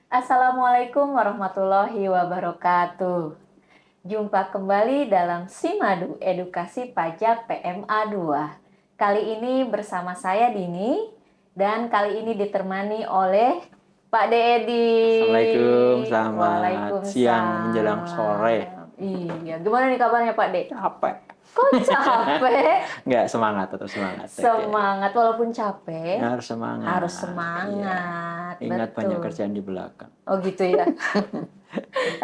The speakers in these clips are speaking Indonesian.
Assalamualaikum warahmatullahi wabarakatuh. Jumpa kembali dalam Simadu Edukasi Pajak PMA 2. Kali ini bersama saya Dini dan kali ini ditemani oleh Pak Dedi. Assalamualaikum, selamat Waalaikumsalam. siang menjelang sore. Iya, gimana nih kabarnya Pak De? Capek. Kok capek? Enggak, semangat, tetap semangat. Semangat walaupun capek. Ya, harus semangat. Harus semangat. Iya. Ingat betul. banyak kerjaan di belakang. Oh gitu ya.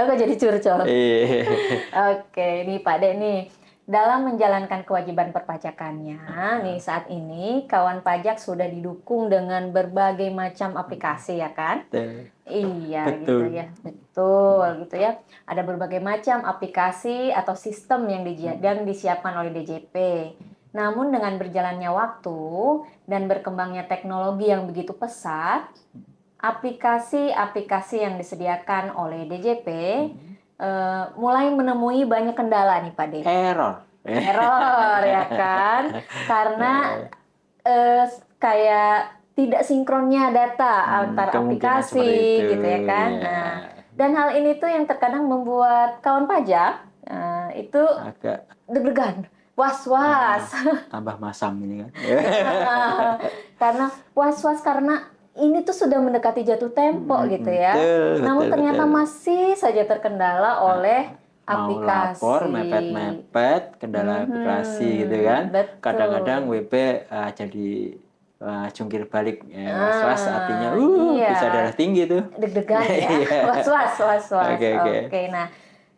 Aku jadi curcol. Iya. Oke, nih Pak Dek nih. Dalam menjalankan kewajiban perpajakannya, nih saat ini kawan pajak sudah didukung dengan berbagai macam aplikasi ya kan? Betul. Iya Betul. gitu ya. Betul gitu ya. Ada berbagai macam aplikasi atau sistem yang disiapkan oleh DJP. Namun dengan berjalannya waktu dan berkembangnya teknologi yang begitu pesat, aplikasi-aplikasi yang disediakan oleh DJP mulai menemui banyak kendala nih Pak De. Error ya kan? Karena kayak tidak sinkronnya data antar aplikasi gitu ya kan. Iya. Nah, dan hal ini tuh yang terkadang membuat kawan pajak itu Agak deg-degan, was-was. tambah masam ini kan. Karena was-was karena ini tuh sudah mendekati jatuh tempo gitu ya. Namun ternyata masih saja terkendala oleh aplikasi. Mau lapor, mepet-mepet, kendala aplikasi gitu kan. Betul. Kadang-kadang WP jadi jungkir balik. Was-was artinya iya. bisa darah tinggi tuh. Deg-degan ya. Iya. Was-was. Oke.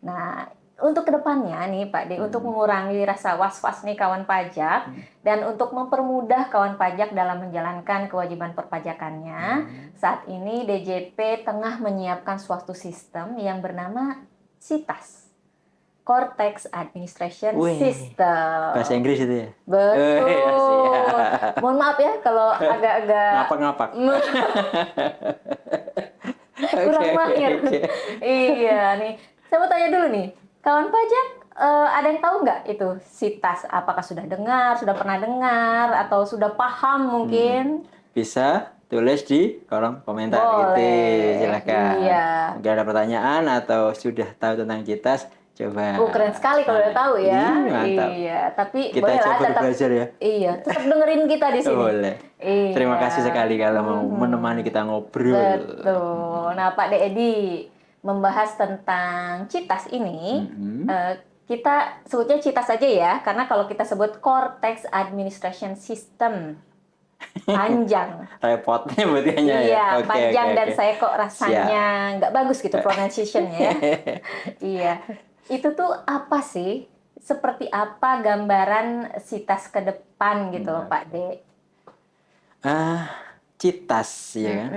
Nah, untuk kedepannya nih Pak D, untuk mengurangi rasa was-was nih kawan pajak dan untuk mempermudah kawan pajak dalam menjalankan kewajiban perpajakannya, saat ini DJP tengah menyiapkan suatu sistem yang bernama CITAS, Core Tax Administration System. Bahasa Inggris itu ya? Betul. Mohon maaf ya kalau agak-agak ngapak-ngapak. Kurang mahir. Iya nih. Saya mau tanya dulu nih, kawan pajak ada yang tahu nggak itu CITAS? Apakah sudah dengar, sudah pernah dengar, atau sudah paham mungkin? Bisa tulis di kolom komentar. Boleh. Gitu. Silakan. Iya. Mungkin ada pertanyaan atau sudah tahu tentang CITAS, coba. Keren sekali kalau udah tahu ya. Mantap. Iya, tapi Kita boleh lah coba tetap belajar ya. Iya, tetap dengerin kita di sini. Boleh. Iya. Terima kasih sekali kalau mau menemani kita ngobrol. Betul. Nah, Pak Edi membahas tentang CITAS ini, kita sebutnya CITAS saja ya, karena kalau kita sebut Core Tax Administration System, panjang. Repotnya berarti Iya, ya. panjang dan Oke. saya kok rasanya nggak bagus gitu pronunciation-nya ya. Iya, itu tuh apa sih? Seperti apa gambaran CITAS ke depan gitu loh Pak De? CITAS ya kan.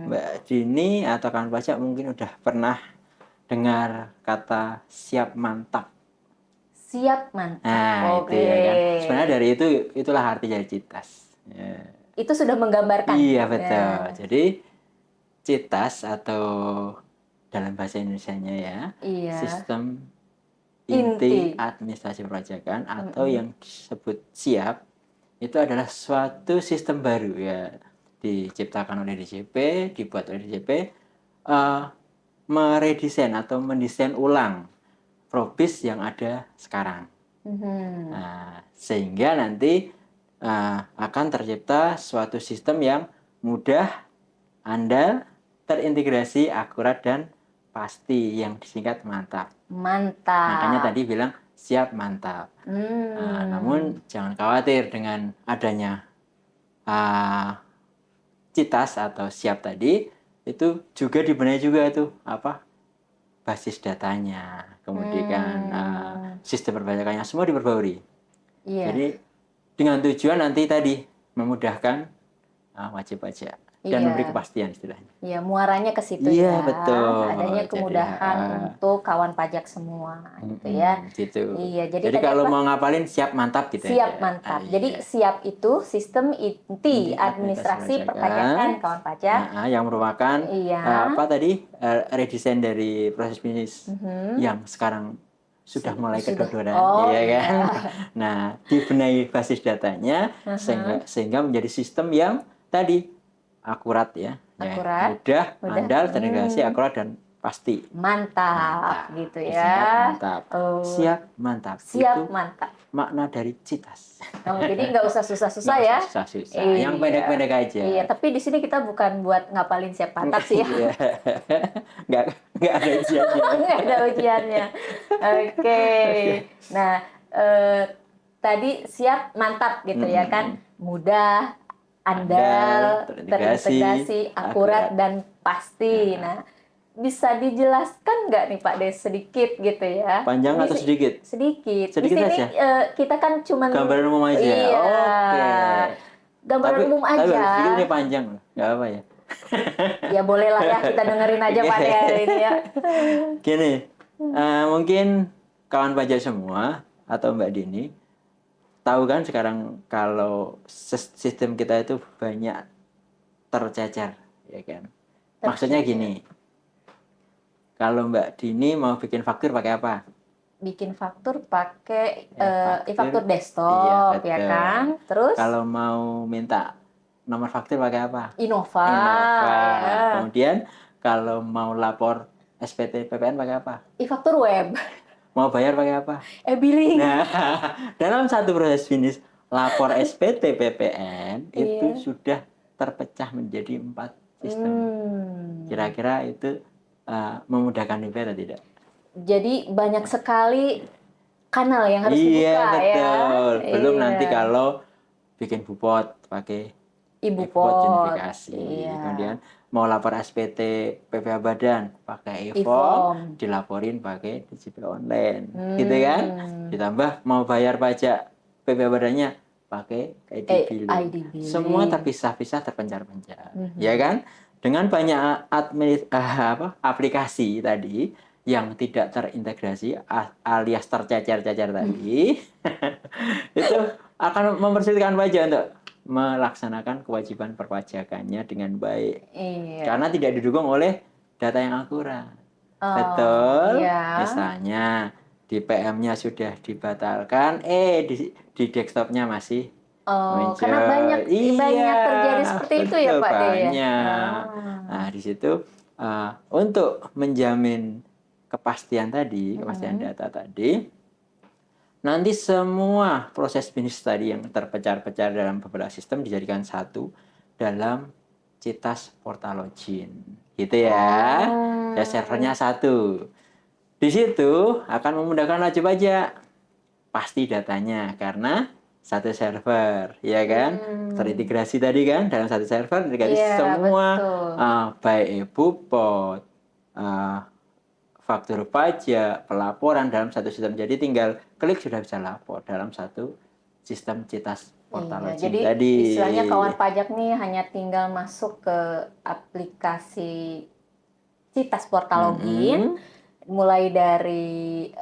Mbak Dini atau kawan pajak mungkin udah pernah dengar kata siap mantap. Siap mantap. Nah, Oke. itu ya kan. Sebenarnya dari itulah arti dari CITAS. Ya. Itu sudah menggambarkan. Iya betul. Jadi CITAS atau dalam bahasa Indonesianya ya, sistem inti administrasi perpajakan atau yang disebut siap itu adalah suatu sistem baru ya, diciptakan oleh DJP, dibuat oleh DJP, meredesain atau mendesain ulang probis yang ada sekarang. Nah, sehingga nanti akan tercipta suatu sistem yang mudah, andal, terintegrasi, akurat, dan pasti, yang disingkat mantap. Makanya tadi bilang siap mantap. Namun jangan khawatir dengan adanya CITAS atau siap tadi, itu juga dibenahi juga itu basis datanya, kemudian sistem perpajakannya semua diperbarui. Jadi dengan tujuan nanti tadi memudahkan wajib pajak dan memberi kepastian istilahnya. Iya, muaranya ke situ ya. ya. Betul. Adanya kemudahan untuk kawan pajak semua gitu ya. Gitu. Iya, jadi kalau mau ngapalin siap mantap gitu siap mantap. Jadi siap itu sistem inti administrasi perpajakan kawan pajak yang merupakan redesign dari proses bisnis yang sekarang sudah mulai kedodoran, ya kan? Nah, dibenahi basis datanya sehingga menjadi sistem yang tadi akurat ya. Akurat, Mudah, mudah. andal, terintegrasi, akurat dan pasti. Mantap, gitu Disingkat ya. mantap. Oh, Siap, mantap. siap, Itu mantap. makna dari CITAS. Oh, jadi nggak usah susah-susah Nggak ya. usah susah-susah. Yang Iya. pendek-pendek aja. Iya, tapi di sini kita bukan buat ngapalin siap mantap sih ya. Iya. nggak nggak ada ujiannya. Nggak ada ujiannya. Oke. Nah, tadi siap mantap gitu ya kan. Mudah, andal, terintegrasi, akurat, dan pasti. Nah, bisa dijelaskan nggak nih Pak Des sedikit gitu ya? Panjang atau sedikit? Sedikit. Sedikit di sini aja? kita kan cuman Gambaran umum aja. Iya. Oke. Gambaran umum Tapi aja. sedikit ini panjang loh. Nggak apa ya. Ya boleh lah ya, kita dengerin aja Pak De hari ini ya. Gini, mungkin kawan pajak semua atau Mbak Dini tahu kan sekarang kalau sistem kita itu banyak tercecer, ya kan? Maksudnya gini, kalau Mbak Dini mau bikin faktur pakai apa? Bikin faktur pakai Faktur, e-faktur iya, desktop ya betul. kan. Terus Kalau mau minta nomor faktur pakai apa? Innova. Innova. Ya. Kemudian kalau mau lapor SPT PPN pakai apa? E-faktur web. Mau bayar pakai apa? E-billing. Nah, dalam satu proses bisnis lapor SPT PPN itu Iya. sudah terpecah menjadi 4 sistem. Kira-kira itu memudahkan DP atau tidak? Jadi banyak sekali kanal yang harus dibuka Iya, betul. ya. Belum Iya. nanti kalau bikin bupot pakai Ibupot. Junifikasi. Iya. Kemudian mau lapor SPT PPA Badan pakai e-form, dilaporin pakai DJP online. Gitu kan? Ditambah mau bayar pajak PPA Badannya pakai ID billing. Semua terpisah-pisah, terpencar-pencar. Ya kan? Dengan banyak aplikasi tadi yang tidak terintegrasi alias tercecer-cecer tadi itu akan mempersulitkan pajak untuk melaksanakan kewajiban perpajakannya dengan baik. Iya. Karena tidak didukung oleh data yang akurat. Betul? Iya. Misalnya di PM-nya sudah dibatalkan, di desktopnya masih muncul. Karena banyak terjadi seperti itu ya Pak De ya. Banyak. Nah, di situ untuk menjamin kepastian tadi, kepastian data tadi, nanti semua proses bisnis tadi yang terpecah-pecah dalam beberapa sistem dijadikan satu dalam CITAS Portal Login. Gitu ya. Ya servernya satu. Di situ akan memudahkan wajib pajak. Pasti datanya karena satu server, ya kan? Terintegrasi tadi kan dalam satu server terintegrasi semua baik e-bupot, faktur pajak, pelaporan dalam satu sistem. Jadi tinggal klik sudah bisa lapor dalam satu sistem CITAS Portal Login jadi tadi. istilahnya kawan pajak nih hanya tinggal masuk ke aplikasi CITAS Portal Login, mulai dari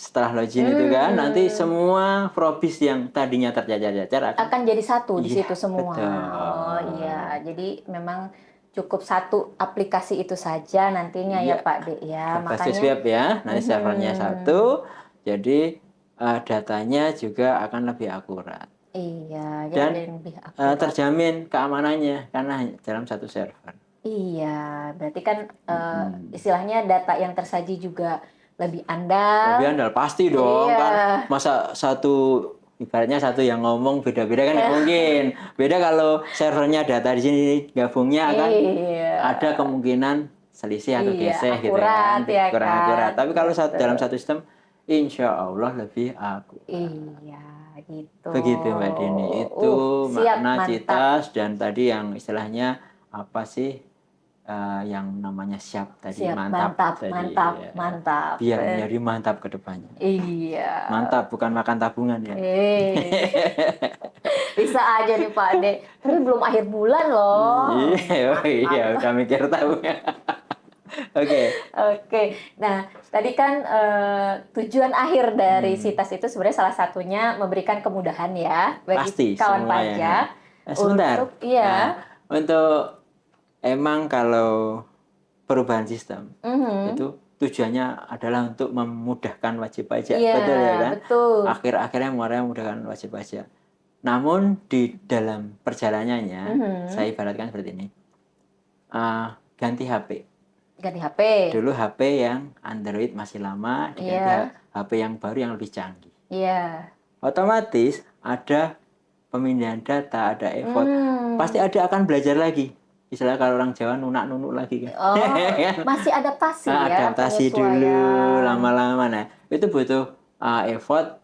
setelah login itu kan nanti semua probis yang tadinya tercecer-cecer akan jadi satu di situ semua. Betul. Oh iya, jadi memang cukup satu aplikasi itu saja nantinya ya Pak De ya. Berbasis web ya, nanti servernya satu, jadi datanya juga akan lebih akurat. Iya, dan jadi lebih akurat. Terjamin keamanannya karena dalam satu server. Iya, berarti kan istilahnya data yang tersaji juga lebih andal. Lebih andal pasti dong kan. Masa ibaratnya satu yang ngomong beda-beda kan nggak mungkin. Beda kalau servernya data di sini gabungnya akan ada kemungkinan selisih atau geseh gitu kan. Kurang akurat. Tapi kalau dalam satu sistem insya Allah lebih akurat. Iya, gitu. Begitu Mbak Dini. Itu makna CITAS dan tadi yang istilahnya apa sih yang namanya siap tadi, mantap tadi. Mantap. Biar menjadi mantap ke depannya. Iya. Mantap, bukan makan tabungan ya. Bisa aja nih Pak De. Tapi belum akhir bulan loh. Iya, udah mikir tabungan. Oke. Nah, tadi kan tujuan akhir dari CITAS itu sebenarnya salah satunya memberikan kemudahan ya bagi kawan pajak. Sebentar. Untuk emang kalau perubahan sistem itu tujuannya adalah untuk memudahkan wajib pajak, betul ya kan? Betul. Akhir-akhirnya memudahkan wajib pajak. Namun di dalam perjalanannya, saya ibaratkan seperti ini. Ganti HP. Ganti HP. Dulu HP yang Android masih lama, diganti HP yang baru yang lebih canggih. Iya. Otomatis ada pemindahan data, ada effort. Pasti ada akan belajar lagi. Istilah kalau orang Jawa nunak-nunuk lagi kan. Oh, masih adaptasi ya, adaptasi dulu lama-lama. Nah, itu butuh effort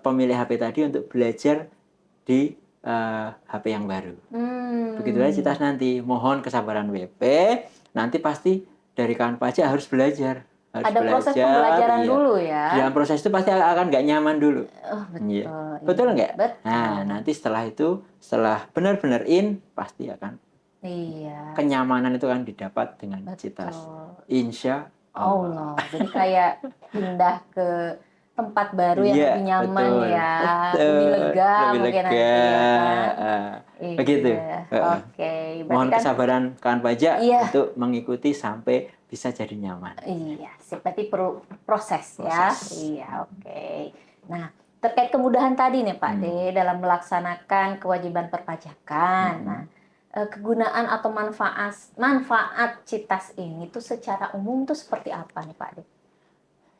pemilik HP tadi untuk belajar di HP yang baru. Begitu aja Citas nanti. Mohon kesabaran WP. Nanti pasti dari kawan pajak harus belajar. Harus ada proses pembelajaran dulu ya. Dalam proses itu pasti akan nggak nyaman dulu. Oh, betul. Iya. Betul nggak? Betul. Nah, nanti setelah itu, setelah benar-benar pasti akan kenyamanan itu kan didapat dengan Citas. Insya Allah. Jadi kayak pindah ke tempat baru yang lebih nyaman ya. Lebih lega mungkin nanti ya kan. Begitu. Oke. Mohon kesabaran kawan pajak untuk mengikuti sampai bisa jadi nyaman. Iya, seperti perlu proses ya. Iya, oke. Nah, terkait kemudahan tadi nih Pak D dalam melaksanakan kewajiban perpajakan. Nah, kegunaan atau manfaat Citas ini tuh secara umum tuh seperti apa nih Pak D?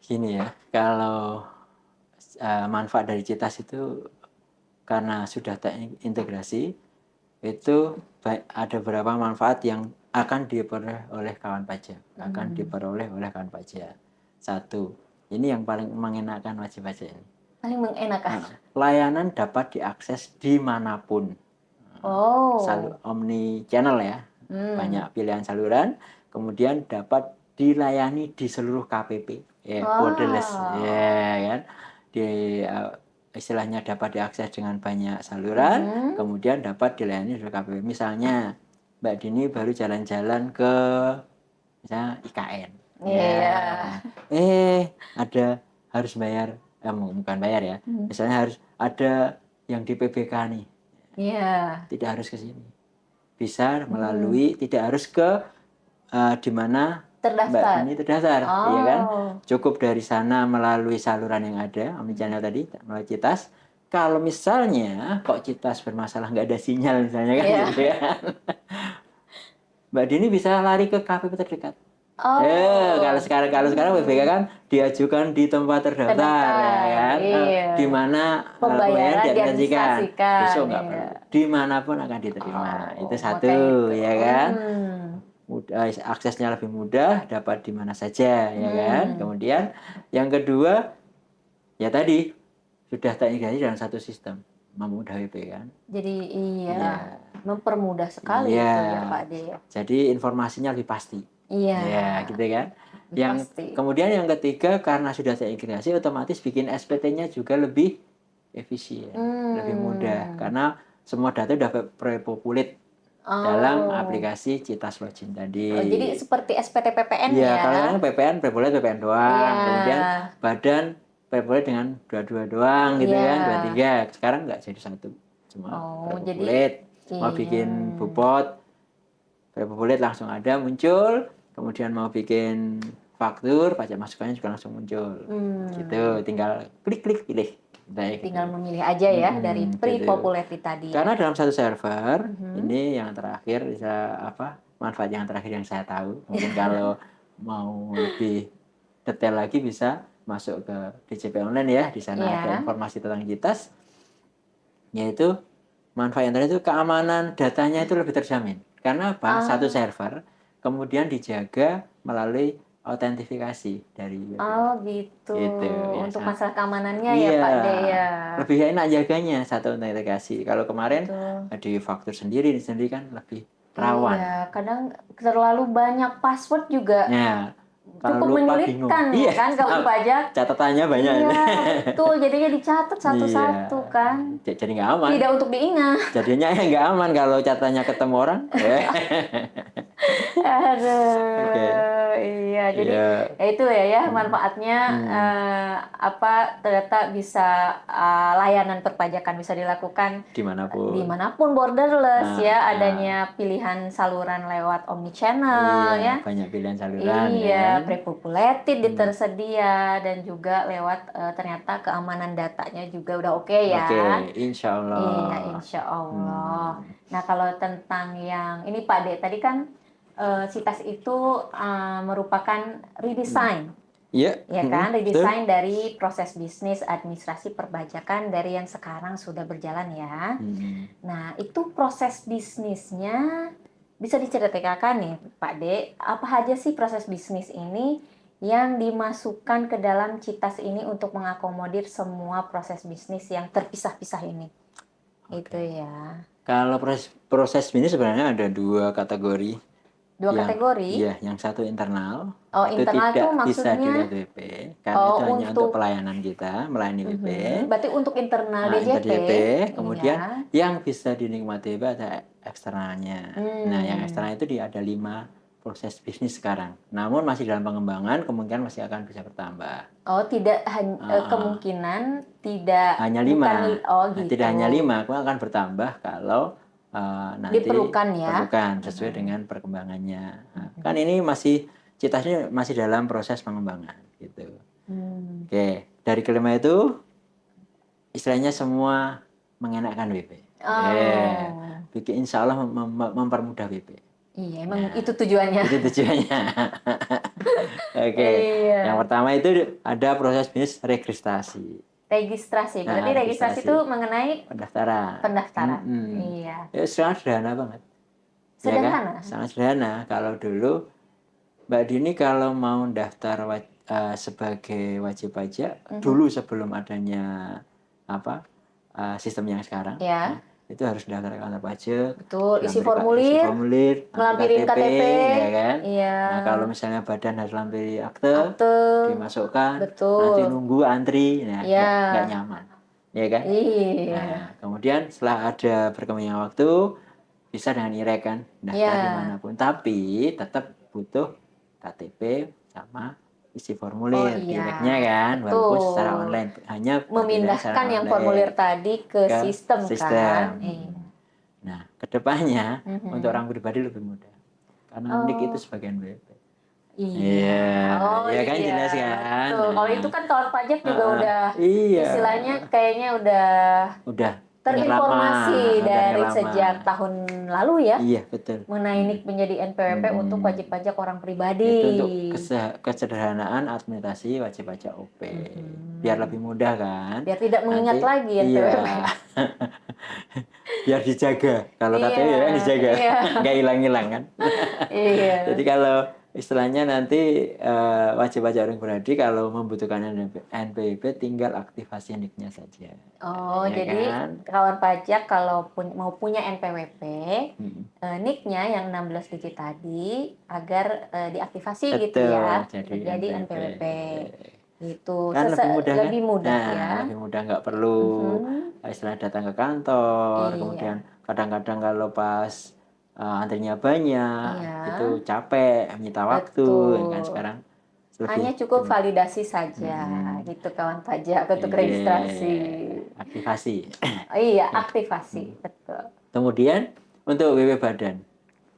Gini ya, kalau manfaat dari Citas itu karena sudah terintegrasi, itu ada beberapa manfaat yang akan diperoleh oleh kawan pajak, Satu, ini yang paling mengenakan wajib pajak ini. Paling mengenakan. Layanan dapat diakses dimanapun. Omni channel ya, banyak pilihan saluran, kemudian dapat dilayani di seluruh KPP, borderless, kan? Istilahnya dapat diakses dengan banyak saluran, kemudian dapat dilayani di KPP. Misalnya Mbak Dini baru jalan-jalan ke misalnya IKN, ada harus bayar, bukan bayar ya, misalnya harus ada yang di PBK nih. Tidak harus ke sini, bisa melalui, tidak harus ke di mana Mbak Dini terdaftar, iya kan? Cukup dari sana melalui saluran yang ada, omnichannel tadi, melalui Citas. Kalau misalnya kok Citas bermasalah nggak ada sinyal misalnya kan, gitu ya, Mbak Dini bisa lari ke KPP terdekat. Kalau sekarang PBK kan diajukan di tempat terdaftar, ya kan? Di mana pembayaran diaplikasikan. Besok nggak perlu. Dimanapun akan diterima. Itu satu, ya kan? Mudah, aksesnya lebih mudah, dapat di mana saja, ya kan? Kemudian yang kedua, ya tadi sudah terintegrasi dalam satu sistem, memudah WP kan? Jadi mempermudah sekali itu ya Pak D. Jadi informasinya lebih pasti. Iya, gitu kan. Kemudian yang ketiga, karena sudah terintegrasi, otomatis bikin SPT-nya juga lebih efisien, lebih mudah, karena semua data sudah prepopulate dalam aplikasi Citas Login tadi. Jadi seperti SPT PPN ya? Iya, kalau PPN prepopulate PPN doang, kemudian badan prepopulate dengan 22 doang, gitu kan, 23. Sekarang nggak jadi satu, cuma prepopulate. Mau bikin bupot, prepopulate langsung ada muncul. Kemudian mau bikin faktur, pajak masukannya juga langsung muncul. Gitu, tinggal klik-klik pilih. Tinggal memilih aja ya dari prepopulate tadi. Karena dalam satu server, ini yang terakhir, manfaat yang terakhir yang saya tahu. Mungkin kalau mau lebih detail lagi bisa masuk ke DJP Online ya. Di sana ada informasi tentang Citas. Yaitu manfaat yang terakhir itu keamanan datanya itu lebih terjamin. Karena apa? Satu server kemudian dijaga melalui autentifikasi dari gitu. Untuk masalah keamanannya ya Pak D ya. Lebih enak jaganya satu autentikasi. Kalau kemarin di faktur sendiri kan lebih rawan. Iya, kadang terlalu banyak password juga. Cukup menyulitkan ya kan kalau pajak. Catatannya banyak. Iya, betul. Jadinya dicatat satu-satu kan. Jadi nggak aman. Tidak untuk diingat. Jadinya nggak aman kalau catatannya ketemu orang. Oke. Aduh, iya. Jadi Iya. ya itu ya Hmm. manfaatnya Hmm. ternyata bisa layanan perpajakan bisa dilakukan Dimanapun. dimanapun borderless Ah, ya ah. adanya pilihan saluran lewat Iya, omnichannel ya. banyak pilihan saluran kan. Iya, pre-populated Hmm. tersedia dan juga lewat ternyata keamanan datanya juga udah oke Oke, ya. insya Iya, Allah. insya Allah. Hmm. Nah, kalau tentang yang ini Pak De, tadi kan CITAS itu merupakan Hmm. redesign, Iya, ya kan? betul. Redesign dari proses bisnis administrasi perpajakan dari yang sekarang sudah berjalan ya. Hmm. Nah, itu proses bisnisnya bisa diceritakan nih, Pak De, apa aja sih proses bisnis ini yang dimasukkan ke dalam CITAS ini untuk mengakomodir semua proses bisnis yang terpisah-pisah ini? Itu Oke. ya. Kalau proses ini sebenarnya ada dua kategori. Dua kategori. Yang satu internal, Oh, itu internal itu tidak bisa maksudnya dilihat WP, karena itu hanya untuk untuk pelayanan kita, melayani WP. berarti untuk internal DJP. DJP, Iya. kemudian yang bisa dinikmati WP ada eksternalnya. Nah, yang eksternal itu ada 5 proses bisnis sekarang. Namun masih dalam pengembangan, kemungkinan masih akan bisa bertambah. Oh, tidak Uh, kemungkinan tidak hanya bukan 5. Nah, gitu. tidak hanya 5, akan bertambah kalau nanti Diperlukan ya. perlukan sesuai dengan perkembangannya. Nah, kan ini masih citasnya masih dalam proses pengembangan gitu. Oke, dari kelima itu istilahnya semua mengenakan WP. Oh. Bikin insya Allah mempermudah WP. Iya, emang Nah, itu tujuannya. itu tujuannya. Oke, yang Iya. pertama itu ada proses bisnis registrasi. Registrasi. Berarti Nah, registrasi itu registrasi mengenai pendaftaran. pendaftaran. Iya. Ya, sangat sederhana banget. Ya kan? Sederhana. Sangat sederhana. Kalau dulu Mbak Dini kalau mau daftar sebagai wajib pajak dulu sebelum adanya apa sistem yang sekarang, Ya, itu harus daftar ke kantor pajak, betul. Isi isi formulir, formulir, nanti ngelampirin KTP, KTP. ya kan? Iya. Nah, kalau misalnya badan harus lampiri akte, Akte. dimasukkan, nanti Betul. nunggu antri, nah nggak Iya. nyaman, ya kan? Nah, Iya. kemudian setelah ada perkembangan waktu, bisa dengan IREK kan, daftar Iya. dimanapun. Tapi tetap butuh KTP sama isi Oh formulir iya. IREK-nya kan, walaupun secara Betul. online, hanya berbeda secara Memindahkan yang formulir online tadi ke ke sistem kan. sistem. Iya. Nah, kedepannya untuk Mhm. orang pribadi lebih mudah, karena NIK itu Oh. sebagian WP. Iya, Iya, oh ya kan iya, jelas kan. betul. Kalau itu Nah, kan kawan pajak juga udah iya, istilahnya kayaknya udah udah dengar lama, terinformasi udah dengar dari lama. sejak tahun lalu ya Iya betul. mengenai NIK menjadi NPWP untuk Mm-mm. wajib pajak orang pribadi. Itu untuk kesederhanaan administrasi wajib pajak OP, biar lebih mudah kan. Biar tidak mengingat Nanti lagi iya, NPWP. biar dijaga. Kalau Iya, KTP ya kan dijaga, iya, nggak hilang-hilang kan. Jadi iya. kalau istilahnya nanti wajib pajak orang pribadi kalau membutuhkan NPWP tinggal aktivasi NIK-nya saja. Oh, Ya jadi kan? kawan pajak kalau mau punya NPWP, Hmm. NIK-nya yang 16 digit tadi agar diaktifasi gitu Betul, ya, jadi jadi NPWP. NPWP. Gitu. Kan lebih mudah kan? Lebih mudah Nah, ya. lebih mudah nggak perlu Mhm. istilah datang ke kantor, kemudian Iya, kadang-kadang kalau pas antrinya banyak, itu iya, capek, menyita waktu, ya kan betul. sekarang Hanya lebih cukup validasi saja, mm, gitu kawan pajak untuk registrasi. iya, aktivasi. Oh, iya, Ya. aktivasi, betul. Kemudian untuk WP badan,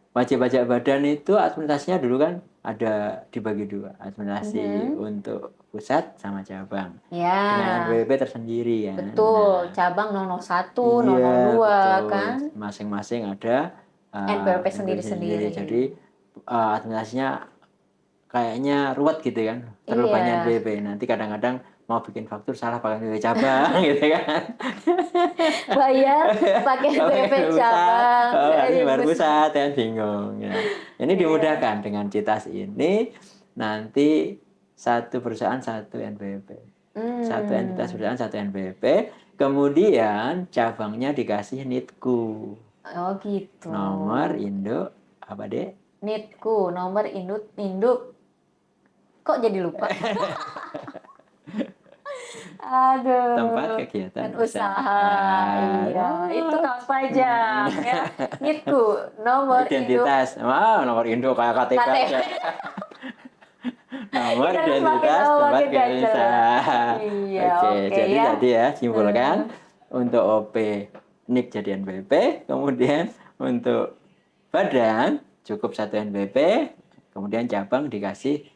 wajib pajak badan itu administrasinya dulu kan ada dibagi dua, administrasi Mhm. untuk pusat sama cabang. Dengan Ya, NPWP tersendiri kan. betul. Nah, Cabang 001, iya 002 betul. kan? Masing-masing ada NPWP NPWP sendiri. sendiri-sendiri. Jadi administrasinya kayaknya ruwet gitu kan. Terlalu banyak Iya. NPWP. Nanti kadang-kadang mau bikin faktur salah pakai NPWP cabang gitu kan. Bayar pakai Pakai NPWP NPWP pusat, cabang. harus Iya, bayar pusat kan bingung. Ya. Ini iya. dimudahkan dengan CITAS ini nanti satu perusahaan satu NPWP. Satu entitas Hmm. perusahaan satu NPWP, kemudian cabangnya dikasih NITKU, Oh gitu. nomor induk apa deh? NITku, nomor induk. Kok jadi lupa? Aduh. Tempat kegiatan Dan usaha. usaha. Iya, itu kawan pajak ya. Nitku nomor induk Identitas. Nomor induk kayak KTP KTP. aja. Nomor Kita harus makin identitas lama tempat makin gak kegiatan jelas. usaha. Iya, Oke, oke jadi ya. tadi ya simpulkan untuk OP NIK jadi NPWP, kemudian untuk badan cukup satu NPWP, kemudian cabang dikasih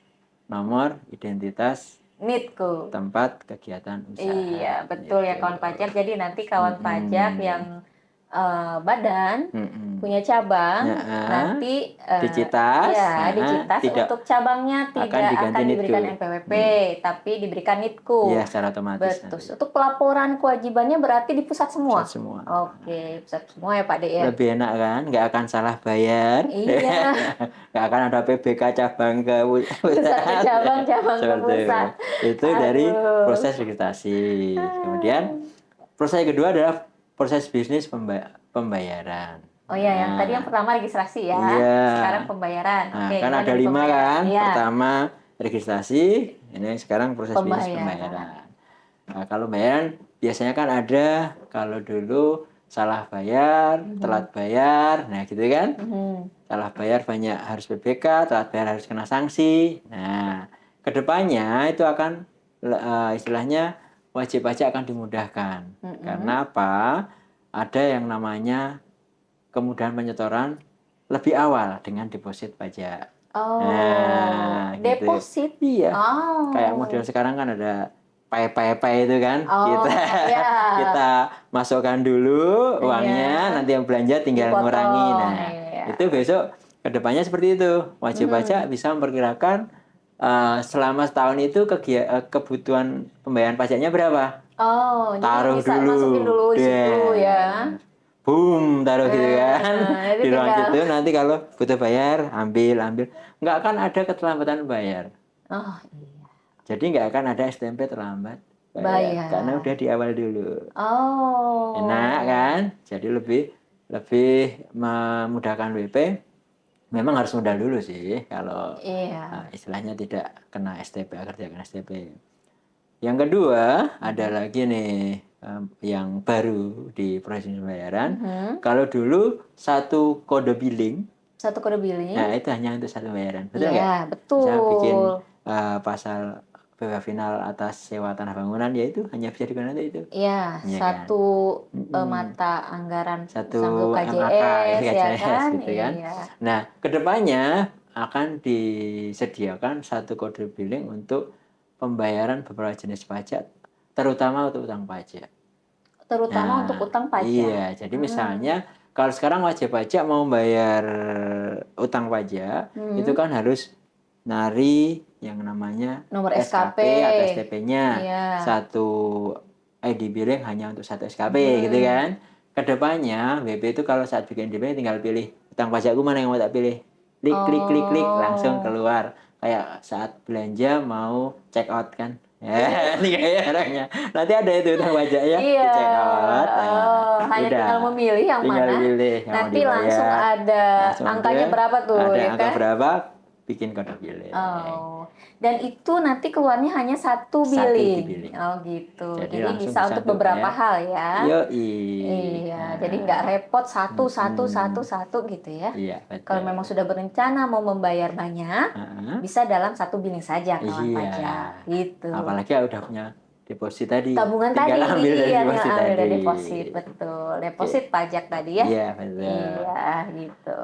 nomor identitas Nitku. tempat kegiatan Iya, usaha. betul ya Gitu. kawan pajak. Jadi nanti kawan pajak yang badan punya cabang, Nah, nanti Dicitas, ya dicitas tidak untuk cabangnya akan tidak diganti akan nitku. diberikan NPWP, tapi diberikan Ya, nitku. secara otomatis Betul. nanti. Untuk pelaporan kewajibannya berarti di pusat semua. Pusat semua. Oke, pusat semua ya Pak De ya. Lebih enak kan, nggak akan salah bayar. Iya. Nggak akan ada PBK cabang ke Pusat ke cabang, cabang ke Seperti pusat. itu dari Aduh. proses registrasi. Kemudian proses kedua adalah proses bisnis pembayaran. Oh iya, yang tadi yang pertama registrasi ya. Iya. Sekarang pembayaran. Nah, Oke, kan gimana ada di 5 pembayaran? kan. Iya. Pertama registrasi, ini sekarang proses bisnis pembayaran. Nah, kalau pembayaran biasanya kan ada kalau dulu salah bayar, telat bayar, nah gitu kan. Salah bayar banyak harus PBK, telat bayar harus kena sanksi. Nah, kedepannya itu akan istilahnya wajib pajak akan dimudahkan. Karena apa? Ada yang namanya kemudahan penyetoran lebih awal dengan deposit pajak. Oh, Nah, gitu. deposit. Iya. Oh. Kayak model sekarang kan ada pay itu kan. Oh, iya. Kita masukkan dulu uangnya, Iya. nanti yang belanja tinggal Dipotong, ngurangi. Nah, iya. itu besok kedepannya seperti itu. Wajib pajak bisa memperkirakan selama setahun itu kebutuhan pembayaran pajaknya berapa. Oh, Taruh jadi bisa dulu. masukin dulu di situ ya. Boom, taruh gitu kan. Jadi Di ruang tinggal. situ nanti kalau butuh bayar, ambil. Nggak akan ada keterlambatan bayar. Oh, iya. Jadi nggak akan ada STMP terlambat Bayar. karena udah di awal dulu. Oh. Enak kan? Jadi lebih memudahkan WP. Memang harus modal dulu sih kalau Iya. istilahnya tidak kena STP, kerjakan STP. Yang kedua ada lagi nih yang baru di proses pembayaran. Kalau dulu satu kode billing. Satu kode billing. Nah, itu hanya untuk satu bayaran. Betul nggak? Iya, betul. Misalnya bikin pasal BPH final atas sewa tanah bangunan, ya itu hanya bisa digunakan itu. Iya, Ya satu kan? mata anggaran Satu sanggup MAK, KJS, ya kan? gitu kan. Iya. Nah, kedepannya akan disediakan satu kode billing untuk pembayaran beberapa jenis pajak, terutama untuk utang pajak. Terutama untuk utang pajak. Iya, jadi misalnya kalau sekarang wajib pajak mau bayar utang pajak, itu kan harus nari yang namanya Nomor SKP atau STP-nya. Iya. Satu ID billing hanya untuk satu SKP gitu kan. Kedepannya BP itu kalau saat bikin ID tinggal pilih utang pajakku mana yang mau tak pilih. Klik klik klik klik langsung keluar. Kayak saat belanja mau check out kan. Ya, ini kayak orangnya. Nanti ada itu utang pajaknya Iya. di check out. Hanya udah. tinggal memilih yang Tinggal mana. pilih yang Nanti mau dibayar. langsung ada Langsung angkanya berapa tuh, ada ya angka kan? berapa, bikin kode billing. Oh, dan itu nanti keluarnya hanya satu Satu billing. billing. Oh gitu. Jadi Jadi langsung bisa bisa untuk untuk beberapa bayar. hal ya. Yoi. Iya, jadi nggak repot satu gitu ya. Iya, betul. Kalau memang sudah berencana mau membayar banyak, bisa dalam satu billing saja kawan Iya. pajak. Gitu. Apalagi udah punya deposit tadi. Tabungan Tinggal tadi, ambil dari iya, deposit ambil tadi. dari deposit, betul. Deposit pajak tadi ya. Iya, betul. Iya, gitu.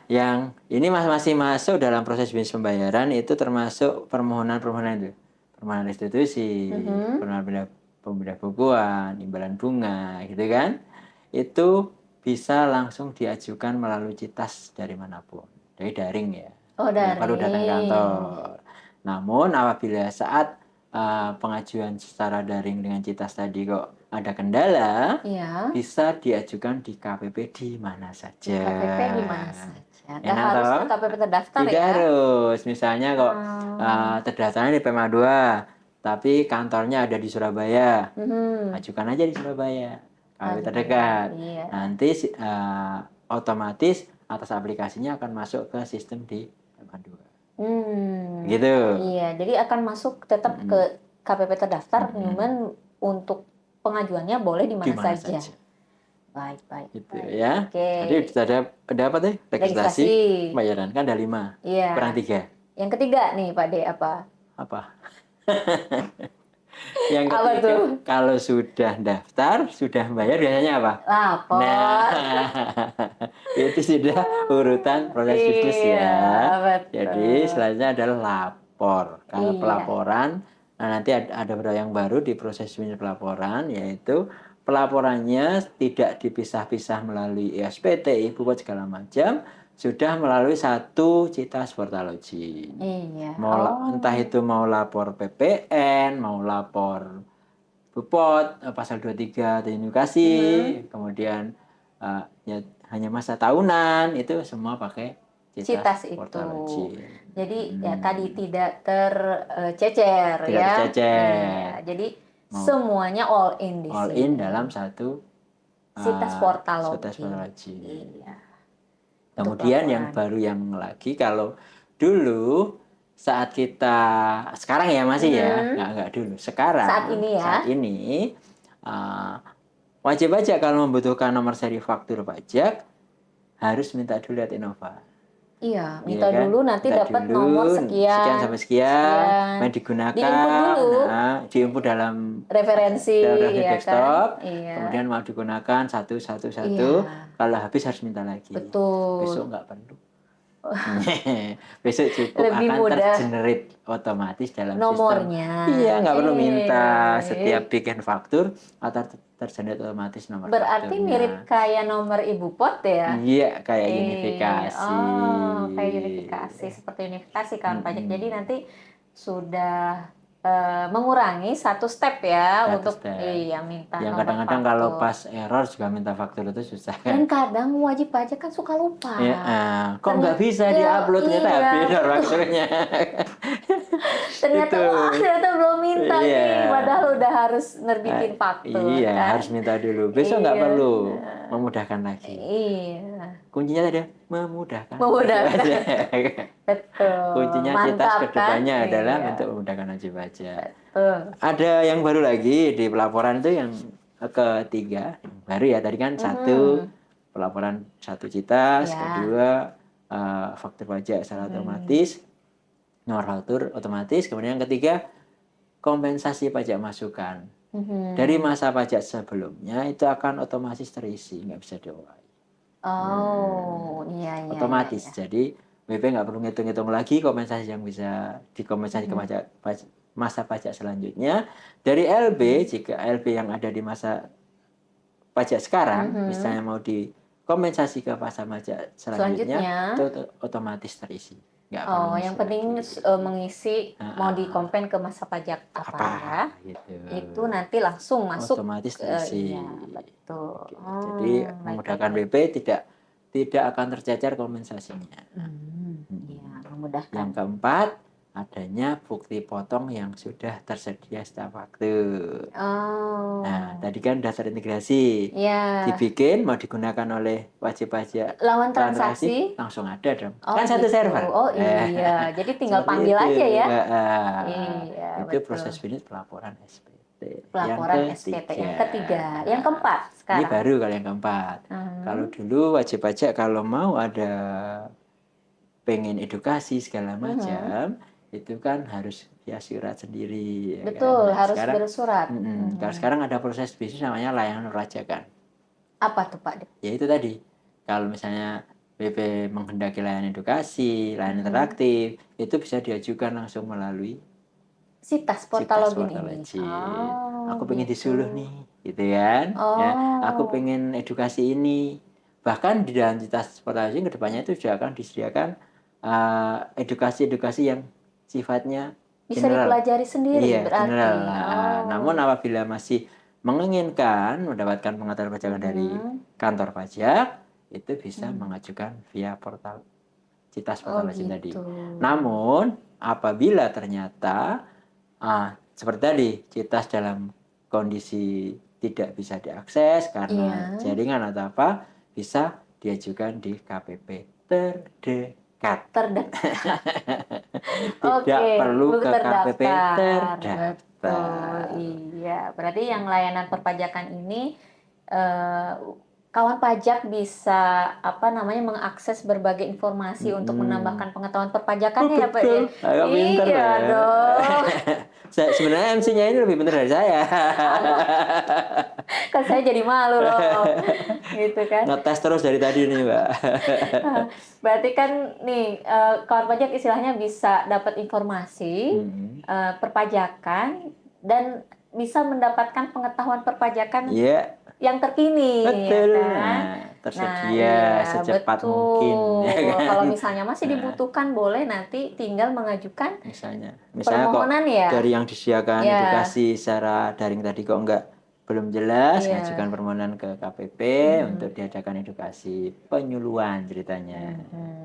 Yang ini masih masuk dalam proses bisnis pembayaran itu termasuk permohonan itu. Permohonan restitusi, permohonan pemberlakuan, imbalan bunga, gitu kan. Itu bisa langsung diajukan melalui Citas dari manapun. Dari daring ya. Oh, daring. Perlu datang ke kantor. Namun apabila saat pengajuan secara daring dengan Citas tadi kok ada kendala, bisa diajukan di KPP di mana saja. KPP di mana saja. Nggak Enak harus toh? ke KPP terdaftar Tidak ya. harus. Misalnya kok terdaftarnya di PMA 2, tapi kantornya ada di Surabaya. Ajukan aja di Surabaya. KPP terdekat. Iya. Nanti otomatis atas aplikasinya akan masuk ke sistem di PMA 2. Gitu. Iya, jadi akan masuk tetap ke KPP terdaftar, cuman untuk pengajuannya boleh di mana saja. Baik. Gitu ya. Oke. Jadi ada apa teh? Registrasi, pembayaran kan ada 5. Iya. Kurang 3. Yang ketiga nih Pak D apa? Yang Apa ketiga, tuh? kalau sudah daftar, sudah bayar biasanya apa? Lapor. Nah, itu sudah urutan proses bisnis ya. Betul. Jadi selanjutnya adalah lapor. Kalau pelaporan, nah nanti ada beberapa yang baru di proses bisnis pelaporan, yaitu pelaporannya tidak dipisah-pisah melalui ISPT, Bupot segala macam, sudah melalui satu Citas Portalogy. Iya. Entah itu mau lapor PPN, mau lapor Bupot, pasal 23 edukasi, kemudian ya, hanya masa tahunan, itu semua pakai Citas Portalogy. Jadi ya tadi tidak tercecer ya. Tercecer. Jadi semuanya all in di all sini. in dalam satu Citas Portalogy. Iya. Kemudian yang baru yang lagi, kalau dulu saat kita sekarang ya masih ya, nggak dulu. Sekarang saat ini wajib pajak kalau membutuhkan nomor seri faktur pajak harus minta dulu lihat Innova. Iya, minta dulu nanti dapat nomor sekian sampai sekian, digunakan, diinput dulu, diinput dalam referensi desktop, kemudian mau digunakan satu. Kalau habis harus minta lagi. Betul. Besok nggak perlu. Besok cukup lebih akan tergenerate otomatis dalam nomornya. Sistem. Iya, nggak perlu minta setiap bikin faktur atau tergenerate otomatis nomor. Berarti fakturnya mirip kayak nomor ibu pot ya? Iya, kayak unifikasi. Kayak unifikasi, seperti unifikasi kawan pajak. Jadi nanti sudah mengurangi satu step ya untuk minta yang nomor kadang-kadang faktur. Kalau pas error juga minta faktur itu susah kan. Dan kadang wajib pajak kan suka lupa. Kok nggak bisa diupload ternyata habis fakturnya. ternyata belum minta nih, padahal udah harus nerbitin faktur. Iya, kan? Harus minta dulu. Besok nggak perlu, memudahkan lagi. Iya. Kuncinya tadi memudahkan. Betul. Kuncinya Citas kedepannya adalah untuk memudahkan wajib pajak. Ada yang baru lagi di pelaporan itu yang ketiga, baru ya tadi kan satu pelaporan satu Citas, kedua faktur pajak secara otomatis, nomor faktur otomatis, kemudian yang ketiga kompensasi pajak masukan. Dari masa pajak sebelumnya itu akan otomatis terisi, nggak bisa diolah. Iya. Otomatis. Jadi BP nggak perlu ngitung-ngitung lagi kompensasi yang bisa dikompensasi ke masa pajak selanjutnya. Dari LB, jika LB yang ada di masa pajak sekarang, misalnya mau dikompensasi ke masa pajak selanjutnya, itu otomatis terisi. Yang penting mengisi mau dikompen ke masa pajak apa ya, gitu. Itu nanti langsung masuk otomatis terisi. Iya, betul. Jadi memudahkan BP tidak akan tercecer kompensasinya. Iya, memudahkan. Yang keempat, adanya bukti potong yang sudah tersedia setelah faktur. Nah, tadi kan dasar integrasi. Dibikin mau digunakan oleh wajib pajak. Lawan transaksi langsung ada dong. Kan satu server. Iya, jadi tinggal panggil aja ya. Iya, itu proses bisnis pelaporan SPT. Pelaporan SPT yang ketiga. Yang keempat sekarang. Ini baru kalau yang keempat. Kalau dulu wajib pajak kalau mau ada pengen edukasi segala macam, itu kan harus via surat sendiri. Betul, kan? Harus bersurat. Kalau sekarang ada proses bisnis namanya layanan pelajakan. Apa tuh Pak? Ya itu tadi. Kalau misalnya BP menghendaki layanan edukasi, layanan interaktif, itu bisa diajukan langsung melalui Citas Portalogy ini. Aku pengen disuluh nih, gitu kan? Ya, aku pengen edukasi ini. Bahkan di dalam Citas Portalogy kedepannya itu juga akan disediakan edukasi-edukasi yang sifatnya bisa dipelajari sendiri berarti. General. Namun apabila masih menginginkan mendapatkan pengetahuan pajakan dari kantor pajak, itu bisa mengajukan via portal Citas Portalogy tadi. Namun apabila ternyata seperti tadi Citas dalam kondisi tidak bisa diakses karena jaringan atau apa, bisa diajukan di KPP terdekat. Terdekat. Tidak Oke, perlu ke KPP terdaftar. terdaftar. Betul, iya. Berarti yang layanan perpajakan ini eh, kawan pajak bisa apa namanya mengakses berbagai informasi untuk menambahkan pengetahuan perpajakannya ya Pak ya. Betul, agak pinter Iya ya. dong. Sebenarnya MC-nya ini lebih pintar dari saya. Kan saya jadi malu loh. Gitu kan. Ngetes terus dari tadi nih, Mbak. Berarti kan nih kawan pajak istilahnya bisa dapat informasi perpajakan dan bisa mendapatkan pengetahuan perpajakan Iya, yang terkini, ya betul. kan? Nah, Nah, tersedia iya secepat mungkin, ya betul. kan? Kalau misalnya masih Nah, dibutuhkan, boleh nanti tinggal mengajukan misalnya kok permohonan ya. dari yang disediakan Ya, edukasi secara daring tadi kok belum jelas, ngajukan iya. permohonan ke KPP untuk Mhm. diadakan edukasi penyuluhan ceritanya.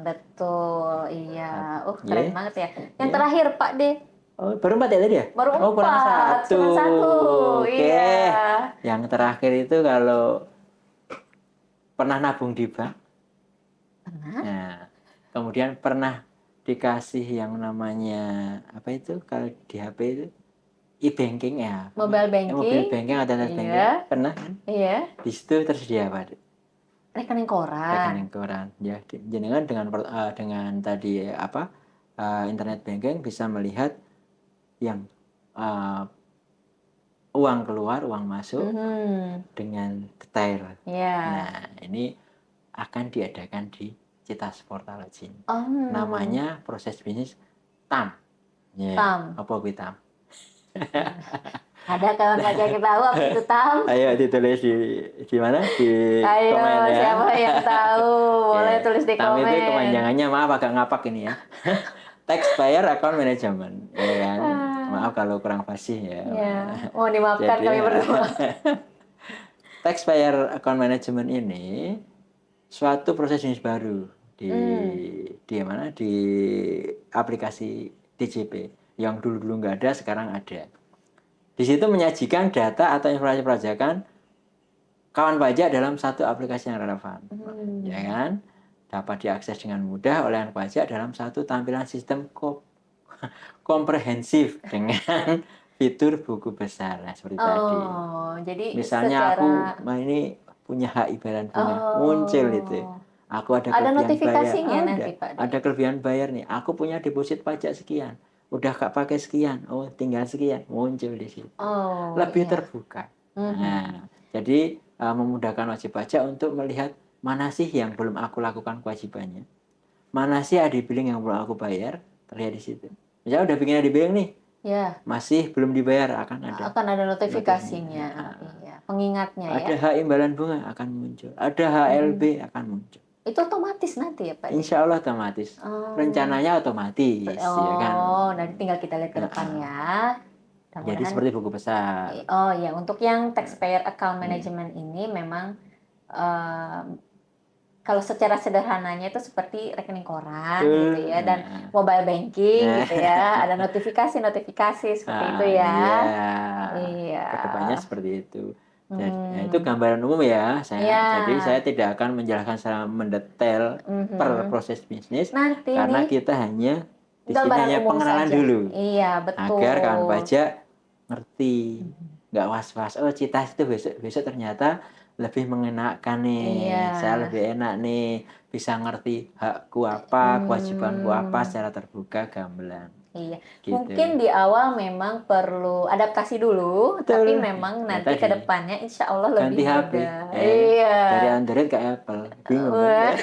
Betul, iya. Keren Ya, banget ya. Yang ya. terakhir, Pak D. Oh, baru 4 ya tadi ya? Baru Oh, kurang 4, satu. kurang 1. Oke. Iya. Yang terakhir itu kalau pernah nabung di bank, Pernah? nah, kemudian pernah dikasih yang namanya apa itu kalau di HP itu e-banking ya, Mobile mobile banking? banking atau internet banking, Iya. pernah kan? Iya. Di situ tersedia apa? Rekening koran. Rekening koran. Ya, jenengan dengan tadi apa internet banking bisa melihat yang uh, uang keluar, uang masuk dengan detail. Iya. Nah, ini akan diadakan di Citas Portalogin. Oh. Namanya proses bisnis TAM. Ya, TAM. apa kuwi TAM? Ada kawan pajak yang tahu apa itu TAM? Ayo ditulis di mana? Di Ayo, komen ya. siapa yang tahu? Boleh Oke. tulis di TAM itu komen. kepanjangannya, maaf agak ngapak ini ya. Taxpayer Account Management, ya kan? Maaf kalau kurang fasih ya. Ya, mohon dimaafkan Jadi, kami berdua. Taxpayer Account Management ini suatu proses bisnis baru di mana di aplikasi DJP yang dulu nggak ada, sekarang ada. Di situ menyajikan data atau informasi perpajakan kawan pajak dalam satu aplikasi yang relevan, ya kan? Dapat diakses dengan mudah oleh anak pajak dalam satu tampilan sistem komprehensif dengan fitur buku besar, nah, seperti tadi. Jadi Misalnya secara ini punya hak imbalan bunga, muncul itu. Aku ada kelebihan notifikasinya bayar, nanti Pak. ada kelebihan bayar nih. Aku punya deposit pajak sekian, udah gak pakai sekian, oh tinggal sekian, muncul di situ. Lebih terbuka. Nah, jadi memudahkan wajib pajak untuk melihat mana sih yang belum aku lakukan kewajibannya, mana sih ada billing yang belum aku bayar, terlihat di situ. Misalnya udah bikin ada billing nih, masih belum dibayar, akan ada notifikasinya. Iya, pengingatnya ya. Ada hak imbalan bunga akan muncul, ada HLB akan muncul. Itu otomatis nanti ya Pak? Insya Allah otomatis. Rencananya otomatis, ya kan. Nanti tinggal kita lihat ke depannya. Jadi seperti buku besar. Oh ya, untuk yang taxpayer account management ini memang kalau secara sederhananya itu seperti rekening koran gitu ya, dan mobile banking gitu ya, ada notifikasi seperti itu ya. Iya. Kedepannya seperti itu. Jadi, itu gambaran umum ya. Jadi saya tidak akan menjelaskan secara mendetail per proses bisnis, nanti karena nih, kita hanya di sini gambaran hanya umum pengenalan saja. dulu. Iya, betul. Agar kawan pajak ngerti, nggak was-was. Oh, Citas itu besok ternyata lebih mengenakan nih. Saya lebih enak nih, bisa ngerti hakku apa, kewajibanku apa secara terbuka, gamblang. Iya, Gitu. mungkin di awal memang perlu adaptasi dulu, tapi memang nanti ke depannya insya Allah lebih ganti HP. Iya. Dari Android ke Apple, bingung kan?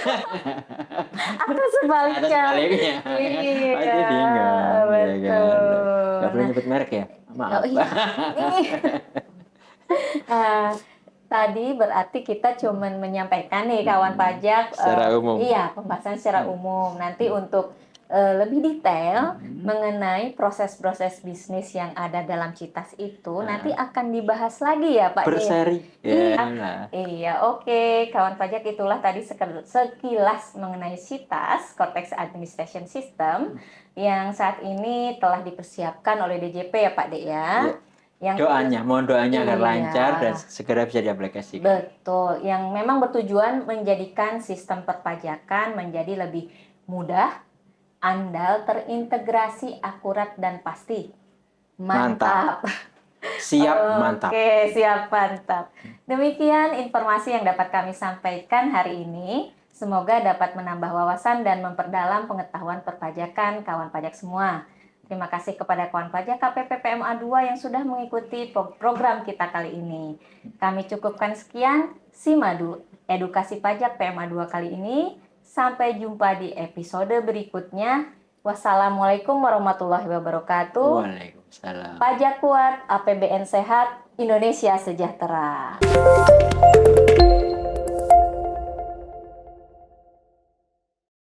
Atau sebaliknya. Iya. Pasti bingung. Betul. Gak boleh nyebut merek ya? Maaf. Tadi berarti kita cuman menyampaikan nih kawan pajak secara umum. Iya, pembahasan secara umum. Nanti untuk lebih detail mengenai proses-proses bisnis yang ada dalam Citas itu nanti akan dibahas lagi ya Pak. Berseri. Iya, oke. Kawan pajak, itulah tadi sekilas mengenai Citas, Cortex Administration System, yang saat ini telah dipersiapkan oleh DJP ya Pak De ya. Mohon doanya agar lancar dan segera bisa diaplikasikan. Betul, yang memang bertujuan menjadikan sistem perpajakan menjadi lebih mudah, andal, terintegrasi, akurat, dan pasti. Mantap. Siap, mantap. Oke, siap, mantap. Demikian informasi yang dapat kami sampaikan hari ini. Semoga dapat menambah wawasan dan memperdalam pengetahuan perpajakan kawan pajak semua. Terima kasih kepada kawan pajak KPP PMA 2 yang sudah mengikuti program kita kali ini. Kami cukupkan sekian, Simadu, edukasi pajak PMA 2 kali ini. Sampai jumpa di episode berikutnya. Wassalamualaikum warahmatullahi wabarakatuh. Waalaikumsalam. Pajak kuat, APBN sehat, Indonesia sejahtera.